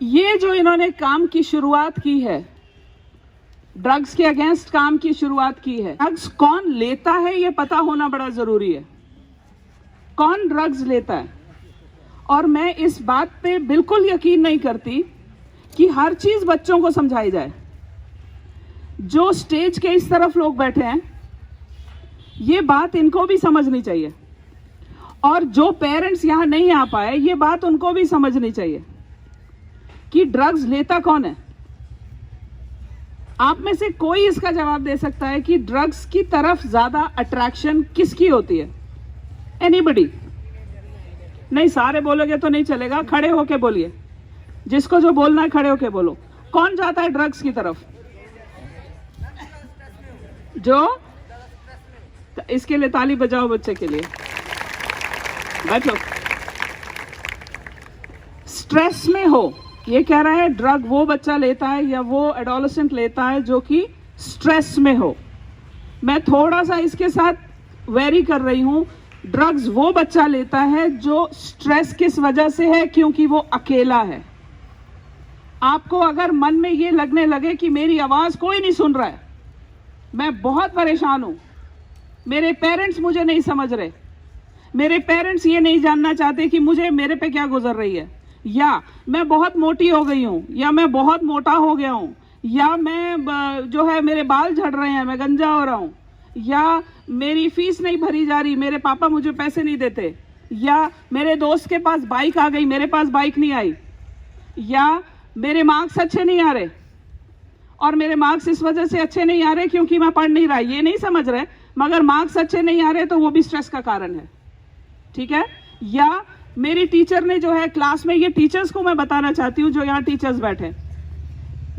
ये जो इन्होंने काम की शुरुआत की है, ड्रग्स के अगेंस्ट काम की शुरुआत की है, ड्रग्स कौन लेता है ये पता होना बड़ा जरूरी है। कौन ड्रग्स लेता है? और मैं इस बात पे बिल्कुल यकीन नहीं करती कि हर चीज बच्चों को समझाई जाए। जो स्टेज के इस तरफ लोग बैठे हैं, ये बात इनको भी समझनी चाहिए, और जो पेरेंट्स यहां नहीं आ पाए, ये बात उनको भी समझनी चाहिए कि ड्रग्स लेता कौन है। आप में से कोई इसका जवाब दे सकता है कि ड्रग्स की तरफ ज्यादा अट्रैक्शन किसकी होती है? एनीबडी? नहीं, सारे बोलोगे तो नहीं चलेगा, खड़े होके बोलिए। जिसको जो बोलना है खड़े होके बोलो। कौन जाता है ड्रग्स की तरफ? जो, इसके लिए ताली बजाओ बच्चे के लिए। बैठो। स्ट्रेस में हो, ये कह रहा है ड्रग वो बच्चा लेता है या वो एडोलेसेंट लेता है जो कि स्ट्रेस में हो। मैं थोड़ा सा इसके साथ वेरी कर रही हूं। ड्रग्स वो बच्चा लेता है जो स्ट्रेस किस वजह से है? क्योंकि वो अकेला है। आपको अगर मन में ये लगने लगे कि मेरी आवाज कोई नहीं सुन रहा है, मैं बहुत परेशान हूं, मेरे पेरेंट्स मुझे नहीं समझ रहे, मेरे पेरेंट्स ये नहीं जानना चाहते कि मुझे मेरे पे क्या गुजर रही है, या मैं बहुत मोटी हो गई हूं, या मैं बहुत मोटा हो गया हूं, या मैं जो है मेरे बाल झड़ रहे हैं, मैं गंजा हो रहा हूं, या मेरी फीस नहीं भरी जा रही, मेरे पापा मुझे पैसे नहीं देते, या मेरे दोस्त के पास बाइक आ गई, मेरे पास बाइक नहीं आई, या मेरे मार्क्स अच्छे नहीं आ रहे, और मेरे मार्क्स इस वजह से अच्छे नहीं आ रहे क्योंकि मैं पढ़ नहीं रहा। ये नहीं समझ रहे, मगर मार्क्स अच्छे नहीं आ रहे तो वो भी स्ट्रेस का कारण है। ठीक है? या मेरी टीचर ने जो है क्लास में, ये टीचर्स को मैं बताना चाहती हूँ जो यहाँ टीचर्स बैठे,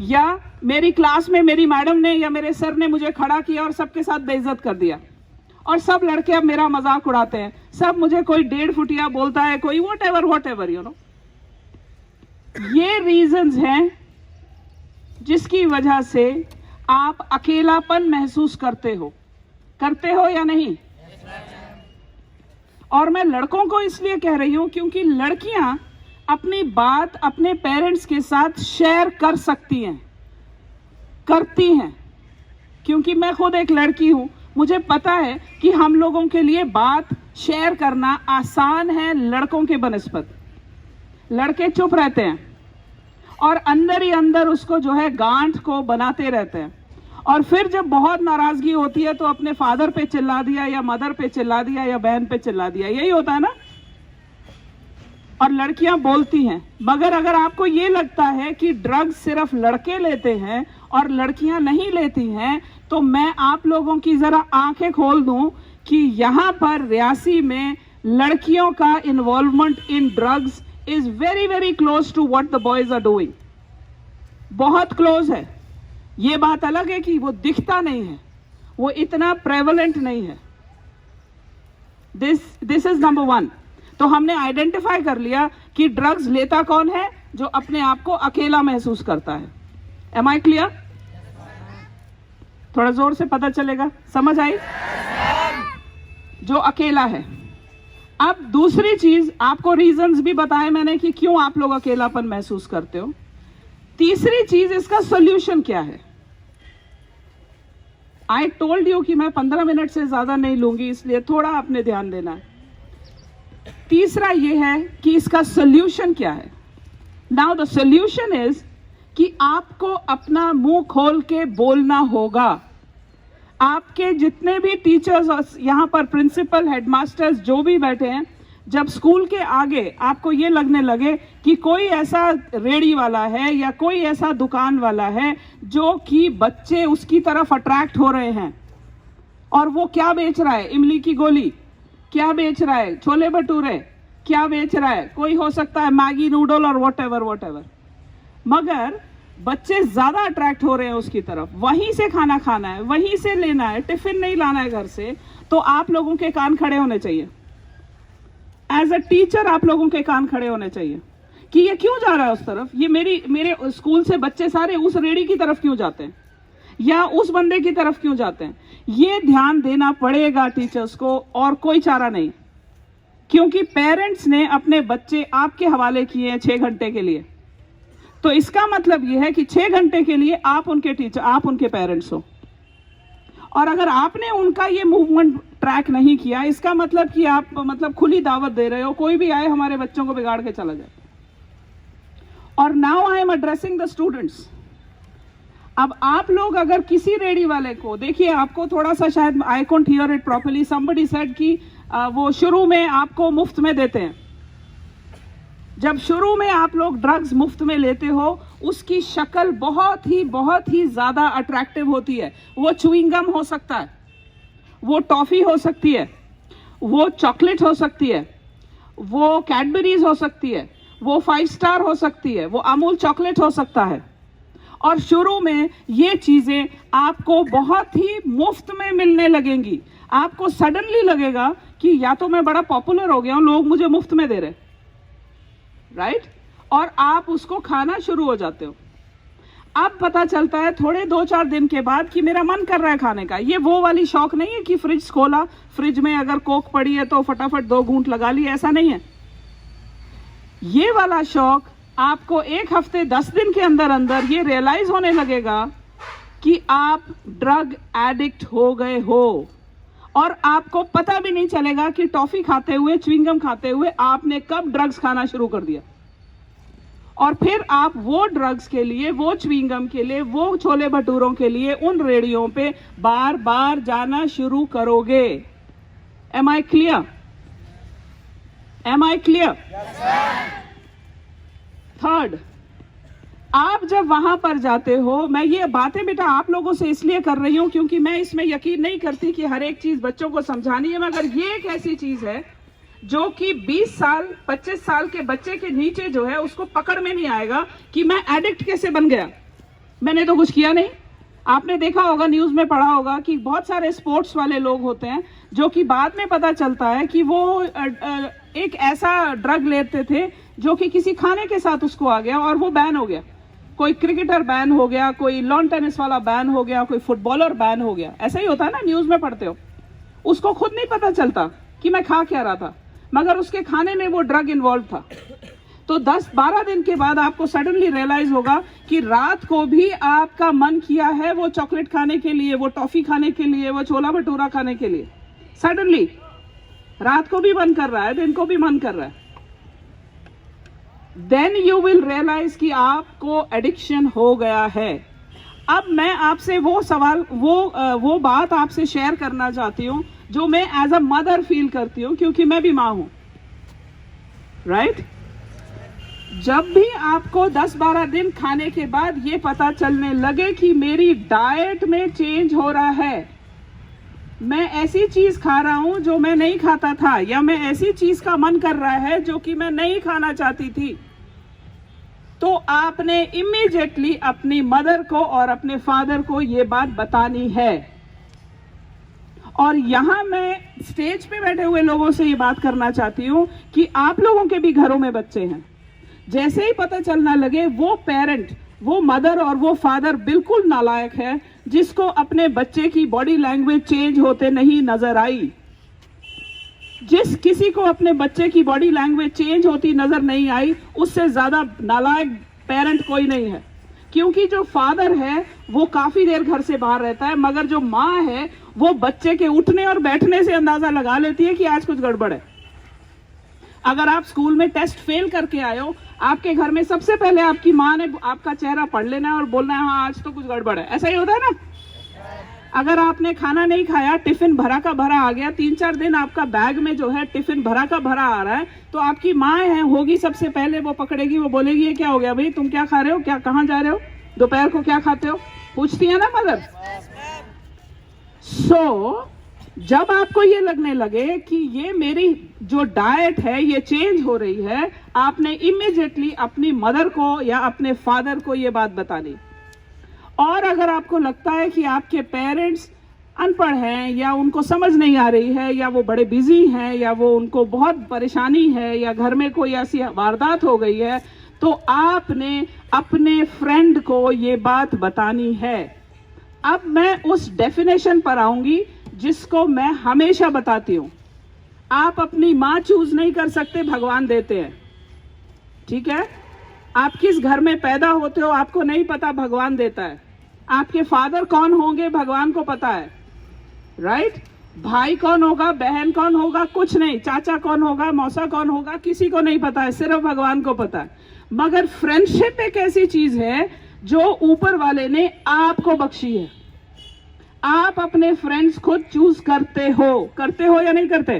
या मेरी क्लास में मेरी मैडम ने या मेरे सर ने मुझे खड़ा किया और सबके साथ बेइज्जत कर दिया, और सब लड़के अब मेरा मजाक उड़ाते हैं, सब मुझे कोई 1.5 फुटिया बोलता है, कोई वॉट एवर यू नो। ये रीजंस हैं जिसकी वजह से आप अकेलापन महसूस करते हो या नहीं? और मैं लड़कों को इसलिए कह रही हूं क्योंकि लड़कियां अपनी बात अपने पेरेंट्स के साथ शेयर कर सकती हैं, करती हैं। क्योंकि मैं खुद एक लड़की हूं, मुझे पता है कि हम लोगों के लिए बात शेयर करना आसान है लड़कों के बनस्पत। लड़के चुप रहते हैं और अंदर ही अंदर उसको जो है गांठ को बनाते रहते हैं, और फिर जब बहुत नाराजगी होती है तो अपने फादर पे चिल्ला दिया, या मदर पे चिल्ला दिया, या बहन पे चिल्ला दिया। यही होता है ना? और लड़कियां बोलती हैं। मगर अगर आपको ये लगता है कि ड्रग्स सिर्फ लड़के लेते हैं और लड़कियां नहीं लेती हैं, तो मैं आप लोगों की जरा आंखें खोल दूं कि यहां पर रियासी में लड़कियों का involvement in drugs is very very close to what the boys are doing. बहुत क्लोज है। ये बात अलग है कि वो दिखता नहीं है, वो इतना प्रेवलेंट नहीं है। This is number 1। तो हमने आइडेंटिफाई कर लिया कि ड्रग्स लेता कौन है? जो अपने आप को अकेला महसूस करता है। Am I clear? थोड़ा जोर से पता चलेगा, समझ आई? जो अकेला है। अब दूसरी चीज, आपको रीजंस भी बताए मैंने कि क्यों आप लोग अकेलापन महसूस करते हो। तीसरी चीज, इसका सॉल्यूशन क्या है? आई टोल्ड यू कि मैं 15 मिनट से ज्यादा नहीं लूंगी, इसलिए थोड़ा आपने ध्यान देना है। तीसरा ये है कि इसका सॉल्यूशन क्या है। नाउ द सॉल्यूशन इज कि आपको अपना मुंह खोल के बोलना होगा। आपके जितने भी टीचर्स यहाँ पर, प्रिंसिपल, हेडमास्टर्स जो भी बैठे हैं, जब स्कूल के आगे आपको ये लगने लगे कि कोई ऐसा रेड़ी वाला है या कोई ऐसा दुकान वाला है जो कि बच्चे उसकी तरफ अट्रैक्ट हो रहे हैं, और वो क्या बेच रहा है, इमली की गोली, क्या बेच रहा है, छोले भटूरे, क्या बेच रहा है, कोई हो सकता है मैगी नूडल और वॉट एवर, मगर बच्चे ज्यादा अट्रैक्ट हो रहे हैं उसकी तरफ, वहीं से खाना खाना है, वहीं से लेना है, टिफिन नहीं लाना है घर से, तो आप लोगों के कान खड़े होने चाहिए। एज अ टीचर आप लोगों के कान खड़े होने चाहिए कि ये क्यों जा रहा है उस तरफ, ये मेरे स्कूल से बच्चे सारे उस रेड़ी की तरफ क्यों जाते हैं या उस बंदे की तरफ क्यों जाते हैं। ये ध्यान देना पड़ेगा टीचर्स को, और कोई चारा नहीं, क्योंकि पेरेंट्स ने अपने बच्चे आपके हवाले किए हैं 6 घंटे के लिए। तो इसका मतलब यह है कि 6 घंटे के लिए आप उनके टीचर, आप उनके पेरेंट्स हो, और अगर आपने उनका ये मूवमेंट ट्रैक नहीं किया, इसका मतलब कि आप खुली दावत दे रहे हो, कोई भी आए हमारे बच्चों को बिगाड़ के चला जाए। और now I am addressing the students. अब आप लोग अगर किसी रेडी वाले को देखिए, आपको थोड़ा सा शायद I can't hear it properly, somebody said कि वो शुरू में आपको मुफ्त में देते हैं। जब शुरू में आप लोग ड्रग्स मुफ्त में लेते हो, उसकी शक्ल बहुत ही ज्यादा अट्रैक्टिव होती है। वो च्युइंगम हो सकता है, वो टॉफी हो सकती है, वो चॉकलेट हो सकती है, वो कैडबरीज हो सकती है, वो 5 स्टार हो सकती है, वो अमूल चॉकलेट हो सकता है। और शुरू में ये चीजें आपको बहुत ही मुफ्त में मिलने लगेंगी। आपको सडनली लगेगा कि या तो मैं बड़ा पॉपुलर हो गया हूं, लोग मुझे मुफ्त में दे रहे, राइट? और आप उसको खाना शुरू हो जाते हो। अब पता चलता है थोड़े 2-4 दिन के बाद कि मेरा मन कर रहा है खाने का। ये वो वाली शौक नहीं है कि फ्रिज खोला, फ्रिज में अगर कोक पड़ी है तो फटाफट 2 घूंट लगा ली, ऐसा नहीं है। ये वाला शौक आपको 1 हफ्ते 10 दिन के अंदर अंदर ये रियलाइज होने लगेगा कि आप ड्रग एडिक्ट हो गए हो, और आपको पता भी नहीं चलेगा कि टॉफी खाते हुए, च्युइंगम खाते हुए आपने कब ड्रग्स खाना शुरू कर दिया। और फिर आप वो ड्रग्स के लिए, वो च्युइंगम के लिए, वो छोले भटूरों के लिए उन रेडियो पे बार बार जाना शुरू करोगे। Am I clear? Am I clear? Third, आप जब वहां पर जाते हो, मैं ये बातें बेटा आप लोगों से इसलिए कर रही हूं क्योंकि मैं इसमें यकीन नहीं करती कि हर एक चीज बच्चों को समझानी है, मगर ये एक ऐसी चीज है जो कि 20 साल 25 साल के बच्चे के नीचे जो है उसको पकड़ में नहीं आएगा कि मैं एडिक्ट कैसे बन गया। मैंने तो कुछ किया नहीं। आपने देखा होगा, न्यूज में पढ़ा होगा कि बहुत सारे स्पोर्ट्स वाले लोग होते हैं जो कि बाद में पता चलता है कि वो एक ऐसा ड्रग लेते थे जो कि किसी खाने के साथ उसको आ गया और वो बैन हो गया। कोई क्रिकेटर बैन हो गया, कोई लॉन टेनिस वाला बैन हो गया, कोई फुटबॉलर बैन हो गया। ऐसा ही होता है ना, न्यूज में पढ़ते हो। उसको खुद नहीं पता चलता कि मैं खा क्या रहा था, मगर उसके खाने में वो ड्रग इन्वॉल्व था। तो 10-12 दिन के बाद आपको सडनली रियलाइज होगा कि रात को भी आपका मन किया है वो चॉकलेट खाने के लिए, वो टॉफी खाने के लिए, वो छोला भटूरा खाने के लिए। सडनली रात को भी मन कर रहा है, दिन को भी मन कर रहा है। देन यू विल रियलाइज कि आपको एडिक्शन हो गया है। अब मैं आपसे वो सवाल, वो बात आपसे शेयर करना चाहती हूं जो मैं एज अ मदर फील करती हूं, क्योंकि मैं भी मां हूं, राइट? जब भी आपको 10-12 दिन खाने के बाद ये पता चलने लगे कि मेरी डाइट में चेंज हो रहा है, मैं ऐसी चीज खा रहा हूं जो मैं नहीं खाता था, या मैं ऐसी चीज का मन कर रहा है जो कि मैं नहीं खाना चाहती थी, तो आपने इमीडिएटली अपनी मदर को और अपने फादर को ये बात बतानी है। और यहां मैं स्टेज पे बैठे हुए लोगों से ये बात करना चाहती हूं कि आप लोगों के भी घरों में बच्चे हैं। जैसे ही पता चलना लगे, वो पेरेंट, वो मदर और वो फादर बिल्कुल नालायक है जिसको अपने बच्चे की बॉडी लैंग्वेज चेंज होते नहीं नजर आई। जिस किसी को अपने बच्चे की बॉडी लैंग्वेज चेंज होती नजर नहीं आई, उससे ज्यादा नालायक पेरेंट कोई नहीं है। क्योंकि जो फादर है वो काफी देर घर से बाहर रहता है, मगर जो माँ है वो बच्चे के उठने और बैठने से अंदाजा लगा लेती है कि आज कुछ गड़बड़ है। अगर आप स्कूल में टेस्ट फेल करके आए हो, आपके घर में सबसे पहले आपकी माँ ने आपका चेहरा पढ़ लेना है और बोलना है हाँ आज तो कुछ गड़बड़ है। ऐसा ही होता है ना? अगर आपने खाना नहीं खाया, टिफिन भरा का भरा आ गया, 3-4 दिन आपका बैग में जो है टिफिन भरा का भरा आ रहा है, तो आपकी माँ है होगी सबसे पहले वो पकड़ेगी, वो बोलेगी ये क्या हो गया भाई, तुम क्या खा रहे हो, क्या कहाँ जा रहे हो, दोपहर को क्या खाते हो, पूछती है ना मदर। सो जब आपको ये लगने लगे कि ये मेरी जो डाइट है ये चेंज हो रही है, आपने इमीडिएटली अपनी मदर को या अपने फादर को ये बात बतानी। और अगर आपको लगता है कि आपके पेरेंट्स अनपढ़ हैं या उनको समझ नहीं आ रही है या वो बड़े बिजी हैं या वो उनको बहुत परेशानी है या घर में कोई ऐसी वारदात हो गई है, तो आपने अपने फ्रेंड को ये बात बतानी है। अब मैं उस डेफिनेशन पर आऊंगी जिसको मैं हमेशा बताती हूं। आप अपनी माँ चूज नहीं कर सकते, भगवान देते हैं, ठीक है। आप किस घर में पैदा होते हो आपको नहीं पता, भगवान देता है। आपके फादर कौन होंगे भगवान को पता है, राइट। भाई कौन होगा, बहन कौन होगा, कुछ नहीं। चाचा कौन होगा, मौसा कौन होगा, किसी को नहीं पता है, सिर्फ भगवान को पता है। मगर फ्रेंडशिप एक ऐसी चीज है जो ऊपर वाले ने आपको बख्शी है। आप अपने फ्रेंड्स खुद चूज करते हो या नहीं करते?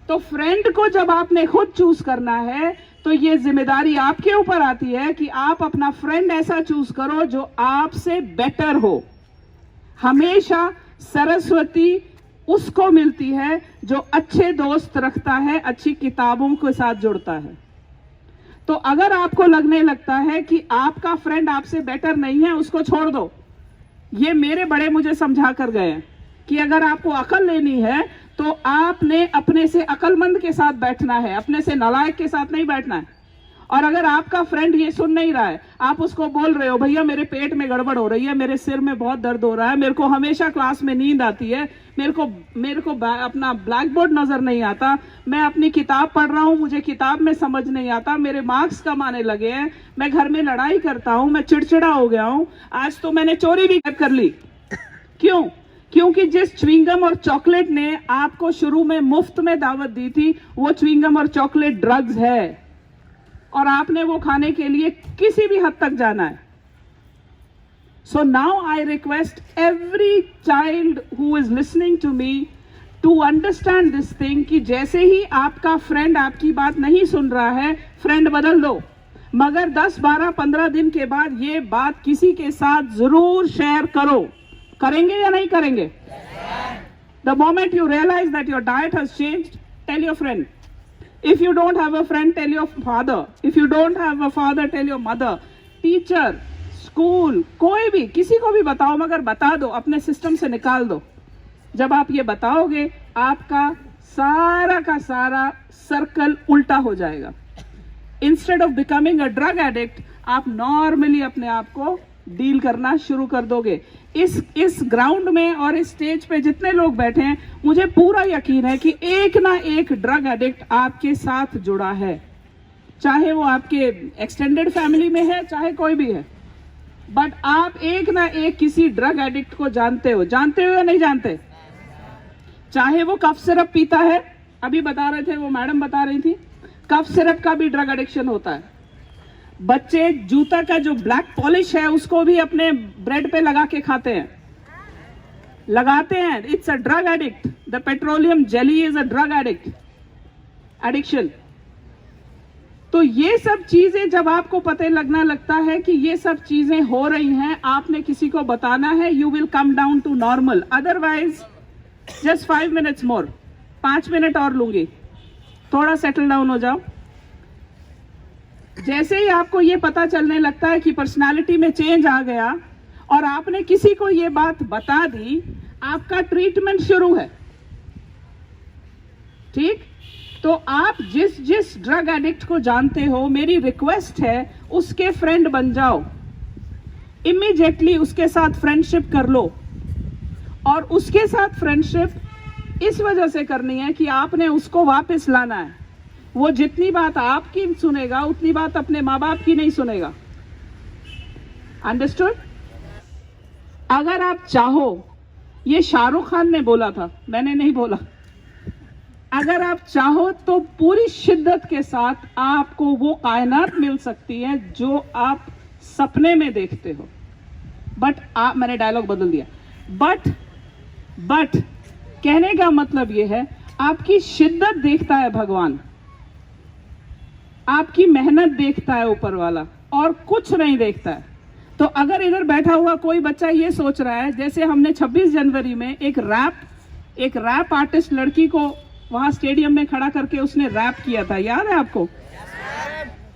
तो फ्रेंड को जब आपने खुद चूज करना है तो ये जिम्मेदारी आपके ऊपर आती है कि आप अपना फ्रेंड ऐसा चूज करो जो आपसे बेटर हो। हमेशा सरस्वती उसको मिलती है जो अच्छे दोस्त रखता है, अच्छी किताबों के साथ जुड़ता है। तो अगर आपको लगने लगता है कि आपका फ्रेंड आपसे बेटर नहीं है, उसको छोड़ दो। ये मेरे बड़े मुझे समझा कर गए हैं कि अगर आपको अकल लेनी है तो आपने अपने से अकलमंद के साथ बैठना है, अपने से नालायक के साथ नहीं बैठना है। और अगर आपका फ्रेंड ये सुन नहीं रहा है, आप उसको बोल रहे हो भैया मेरे पेट में गड़बड़ हो रही है, मेरे सिर में बहुत दर्द हो रहा है, मेरे को हमेशा क्लास में नींद आती है, मेरे को अपना ब्लैक बोर्ड नजर नहीं आता, मैं अपनी किताब पढ़ रहा हूँ, मुझे किताब में समझ नहीं आता, मेरे मार्क्स कम आने लगे हैं, मैं घर में लड़ाई करता हूँ, मैं चिड़चिड़ा हो गया हूँ, आज तो मैंने चोरी भी कर ली। क्यों? क्योंकि जिस च्युइंगम और चॉकलेट ने आपको शुरू में मुफ्त में दावत दी थी, वो च्युइंगम और चॉकलेट ड्रग्स है और आपने वो खाने के लिए किसी भी हद तक जाना है। So now I request every child who is listening to me to understand this thing कि जैसे ही आपका फ्रेंड आपकी बात नहीं सुन रहा है, फ्रेंड बदल दो। मगर 10, 12, 15 दिन के बाद ये बात किसी के साथ जरूर शेयर करो। करेंगे या नहीं करेंगे? The moment you realize that your diet has changed, tell your friend. If you don't have a friend, tell your father. If you don't have a father, tell your mother. Teacher, school, कोई भी, किसी को भी बताओ, मगर बता दो, अपने सिस्टम से निकाल दो। जब आप ये बताओगे, आपका सारा का सारा सर्कल उल्टा हो जाएगा। Instead of becoming a drug addict, आप नॉर्मली अपने आप को डील करना शुरू कर दोगे। इस ग्राउंड में और इस स्टेज पे जितने लोग बैठे हैं, मुझे पूरा यकीन है कि एक ना एक ड्रग एडिक्ट आपके साथ जुड़ा है, चाहे वो आपके एक्सटेंडेड फैमिली में है, चाहे कोई भी है। बट आप एक ना एक किसी ड्रग एडिक्ट को जानते हो या नहीं जानते? चाहे वो कफ सिरप पीता है, अभी बता रहे थे, वो मैडम बता रही थी, कफ सिरप का भी ड्रग एडिक्शन होता है। बच्चे जूता का जो ब्लैक पॉलिश है उसको भी अपने ब्रेड पे लगा के खाते हैं, लगाते हैं। It's a drug addict. The petroleum jelly is a drug addiction. तो ये सब चीजें जब आपको पता लगना लगता है कि ये सब चीजें हो रही हैं, आपने किसी को बताना है, you will come down to normal. Otherwise just 5 minutes more, 5 minute और लूंगी, थोड़ा सेटल डाउन हो जाओ। जैसे ही आपको ये पता चलने लगता है कि पर्सनालिटी में चेंज आ गया और आपने किसी को ये बात बता दी, आपका ट्रीटमेंट शुरू है, ठीक। तो आप जिस ड्रग एडिक्ट को जानते हो, मेरी रिक्वेस्ट है उसके फ्रेंड बन जाओ। इमीडिएटली उसके साथ फ्रेंडशिप कर लो। और उसके साथ फ्रेंडशिप इस वजह से करनी है कि आपने उसको वापस लाना है। वो जितनी बात आपकी सुनेगा उतनी बात अपने माँ बाप की नहीं सुनेगा। अंडरस्टूड? अगर आप चाहो, ये शाहरुख खान ने बोला था, मैंने नहीं बोला, अगर आप चाहो तो पूरी शिद्दत के साथ आपको वो कायनात मिल सकती है जो आप सपने में देखते हो। बट मैंने डायलॉग बदल दिया। बट कहने का मतलब ये है, आपकी शिद्दत देखता है भगवान, आपकी मेहनत देखता है ऊपर वाला, और कुछ नहीं देखता है। तो अगर इधर बैठा हुआ कोई बच्चा ये सोच रहा है, जैसे हमने 26 जनवरी में एक रैप आर्टिस्ट लड़की को वहां स्टेडियम में खड़ा करके उसने रैप किया था, याद है आपको?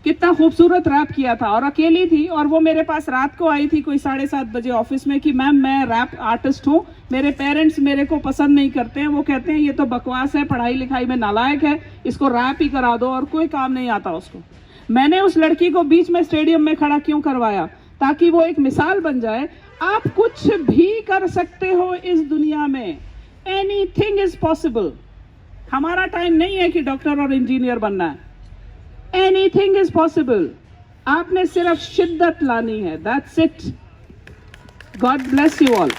कितना खूबसूरत रैप किया था, और अकेली थी, और वो मेरे पास रात को आई थी कोई 7:30 बजे ऑफिस में कि मैम मैं रैप आर्टिस्ट हूँ, मेरे पेरेंट्स मेरे को पसंद नहीं करते हैं, वो कहते हैं ये तो बकवास है, पढ़ाई लिखाई में नालायक है, इसको रैप ही करा दो, और कोई काम नहीं आता उसको। मैंने उस लड़की को बीच में स्टेडियम में खड़ा क्यों करवाया? ताकि वो एक मिसाल बन जाए, आप कुछ भी कर सकते हो इस दुनिया में, एनीथिंग इज पॉसिबल। हमारा टाइम नहीं है कि डॉक्टर और इंजीनियर बनना है, एनीथिंग इज पॉसिबल। आपने सिर्फ शिद्दत लानी है, that's it. God bless you all.